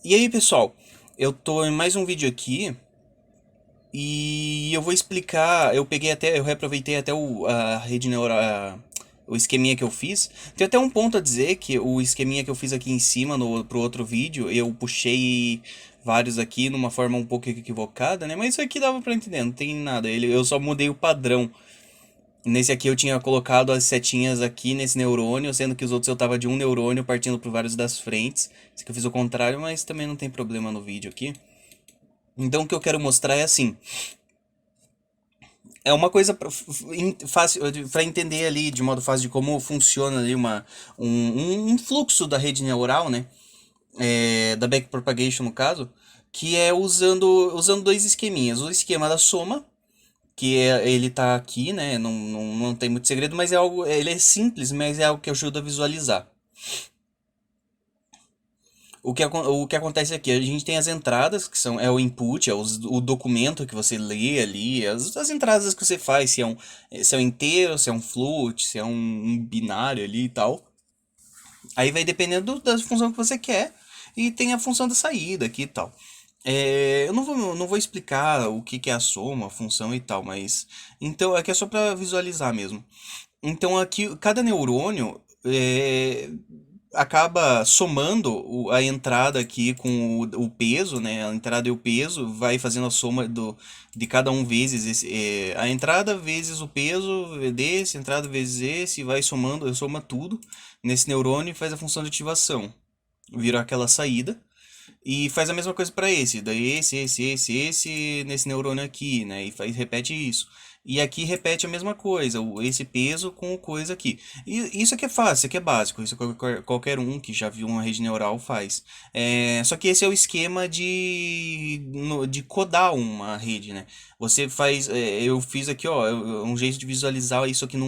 E aí, pessoal, eu tô em mais um vídeo aqui e eu vou explicar. Eu reaproveitei até a rede neural, o esqueminha que eu fiz. Tem até um ponto a dizer que o esqueminha que eu fiz aqui em cima pro outro vídeo, eu puxei vários aqui numa forma um pouco equivocada, né? Mas isso aqui dava pra entender, não tem nada. Eu só mudei o padrão. Nesse aqui eu tinha colocado as setinhas aqui nesse neurônio, sendo que os outros eu tava de um neurônio partindo por vários das frentes. Isso aqui eu fiz o contrário, mas também não tem problema no vídeo aqui. Então o que eu quero mostrar é assim, é uma coisa fácil para entender ali de modo fácil de como funciona ali um fluxo da rede neural, né? Da backpropagation no caso, que é usando dois esqueminhas. O esquema da soma, ele tá aqui, né? Não tem muito segredo, mas ele é simples, mas é algo que ajuda a visualizar. O que acontece aqui, a gente tem as entradas, que é o input, o documento que você lê ali, as entradas que você faz, se é um inteiro, se é um float, se é um binário ali e tal. Aí vai dependendo da função que você quer, e tem a função da saída aqui e tal. Eu não vou explicar o que é a soma, a função e tal, mas. Então, aqui é só para visualizar mesmo. Então aqui cada neurônio acaba somando a entrada aqui com o peso, né? A entrada e o peso vai fazendo a soma de cada um vezes a entrada vezes o peso desse, entrada vezes esse, vai somando, soma tudo nesse neurônio e faz a função de ativação. Vira aquela saída. E faz a mesma coisa para esse, daí esse nesse neurônio aqui, né? E repete isso. E aqui repete a mesma coisa, esse peso com o coisa aqui. E isso aqui é fácil, isso aqui é básico, isso qualquer um que já viu uma rede neural faz. Só que esse é o esquema de codar uma rede, né? Você faz, eu fiz aqui, ó, um jeito de visualizar isso aqui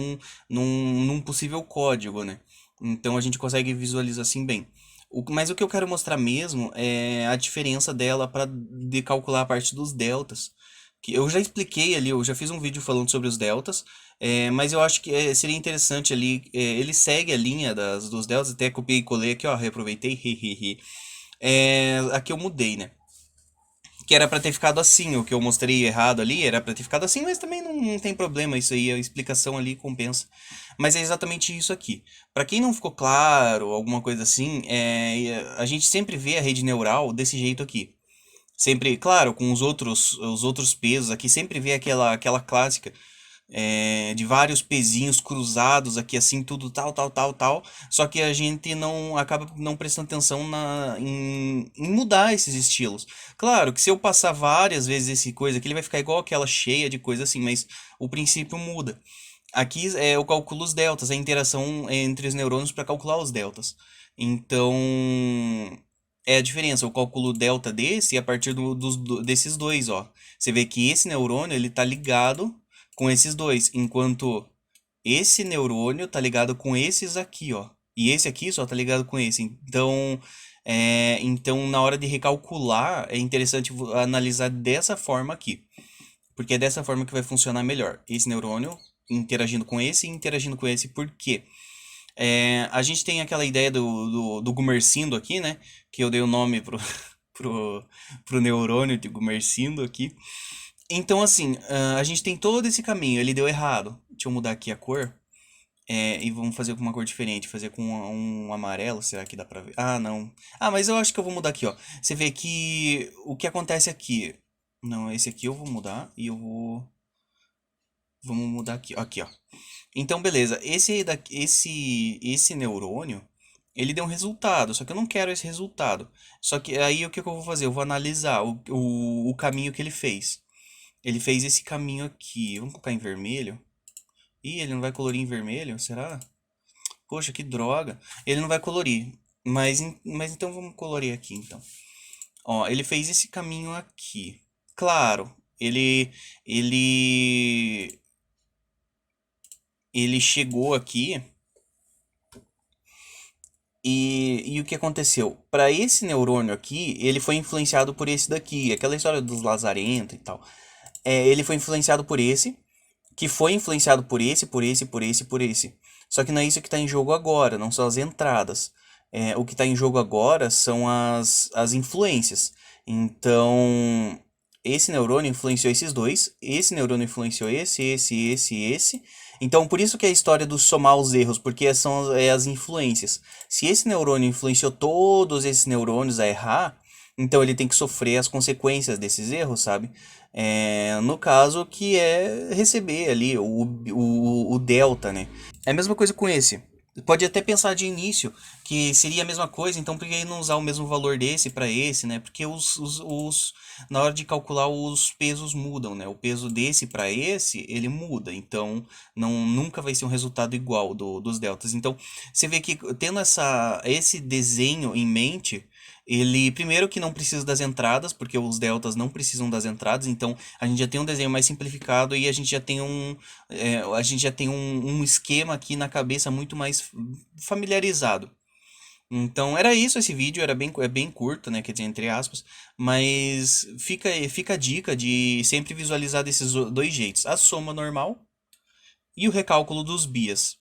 num possível código, né? Então a gente consegue visualizar assim bem. Mas o que eu quero mostrar mesmo é a diferença dela para de calcular a parte dos deltas. Que eu já expliquei ali, eu já fiz um vídeo falando sobre os deltas, mas eu acho que seria interessante ali. Ele segue a linha dos deltas, até copiei e colei aqui, ó, reaproveitei. Hehehe. Aqui eu mudei, né? Que era pra ter ficado assim, o que eu mostrei errado ali era pra ter ficado assim, mas também não tem problema, isso aí, a explicação ali compensa. Mas é exatamente isso aqui. Pra quem não ficou claro, alguma coisa assim, a gente sempre vê a rede neural desse jeito aqui. Sempre, claro, com os outros pesos aqui, sempre vê aquela clássica de vários pezinhos cruzados aqui, assim, tudo tal, tal, tal, tal. Só que a gente não acaba não prestando atenção em mudar esses estilos. Claro que se eu passar várias vezes esse coisa aqui, ele vai ficar igual aquela cheia de coisa assim, mas o princípio muda. Aqui eu calculo os deltas, a interação entre os neurônios para calcular os deltas. Então, é a diferença. Eu calculo o delta desse a partir desses dois, ó. Você vê que esse neurônio ele tá ligado com esses dois, enquanto esse neurônio tá ligado com esses aqui, ó. E esse aqui só tá ligado com esse. Então na hora de recalcular, é interessante analisar dessa forma aqui. Porque é dessa forma que vai funcionar melhor. Esse neurônio interagindo com esse e interagindo com esse. Por quê? A gente tem aquela ideia do Gumersindo aqui, né? Que eu dei o nome pro, pro neurônio de Gumersindo aqui. Então, assim, a gente tem todo esse caminho. Ele deu errado. Deixa eu mudar aqui a cor. E vamos fazer com uma cor diferente. Fazer com um amarelo. Será que dá pra ver? Ah, não. Ah, mas eu acho que eu vou mudar aqui, ó. Você vê que o que acontece aqui. Não, esse aqui eu vou mudar e eu vou. Vamos mudar aqui, aqui, ó. Então, beleza. Esse neurônio, ele deu um resultado, só que eu não quero esse resultado. Só que aí o que que eu vou fazer? Eu vou analisar o caminho que ele fez. Ele fez esse caminho aqui. Vamos colocar em vermelho. Ih, ele não vai colorir em vermelho? Será? Poxa, que droga. Ele não vai colorir. Mas então vamos colorir aqui, então. Ó, ele fez esse caminho aqui. Claro, ele ele chegou aqui e o que aconteceu? Para esse neurônio aqui, ele foi influenciado por esse daqui, aquela história dos lazarento e tal. Ele foi influenciado por esse, que foi influenciado por esse, por esse, por esse, por esse. Só que não é isso que está em jogo agora, não são as entradas. O que está em jogo agora são as influências. Então, esse neurônio influenciou esses dois, esse neurônio influenciou esse. Então, por isso que é a história do somar os erros, porque são as influências. Se esse neurônio influenciou todos esses neurônios a errar, então ele tem que sofrer as consequências desses erros, sabe? No caso, que é receber ali o delta, né? É a mesma coisa com esse. Pode até pensar de início que seria a mesma coisa, então por que não usar o mesmo valor desse para esse, né? Porque na hora de calcular os pesos mudam, né? O peso desse para esse, ele muda, então nunca vai ser um resultado igual dos deltas. Então você vê que tendo esse desenho em mente, ele primeiro que não precisa das entradas, porque os deltas não precisam das entradas, então a gente já tem um desenho mais simplificado e a gente já tem um esquema aqui na cabeça muito mais familiarizado. Então era isso esse vídeo, é bem curto, né? Quer dizer, entre aspas, mas fica a dica de sempre visualizar desses dois jeitos: a soma normal e o recálculo dos bias.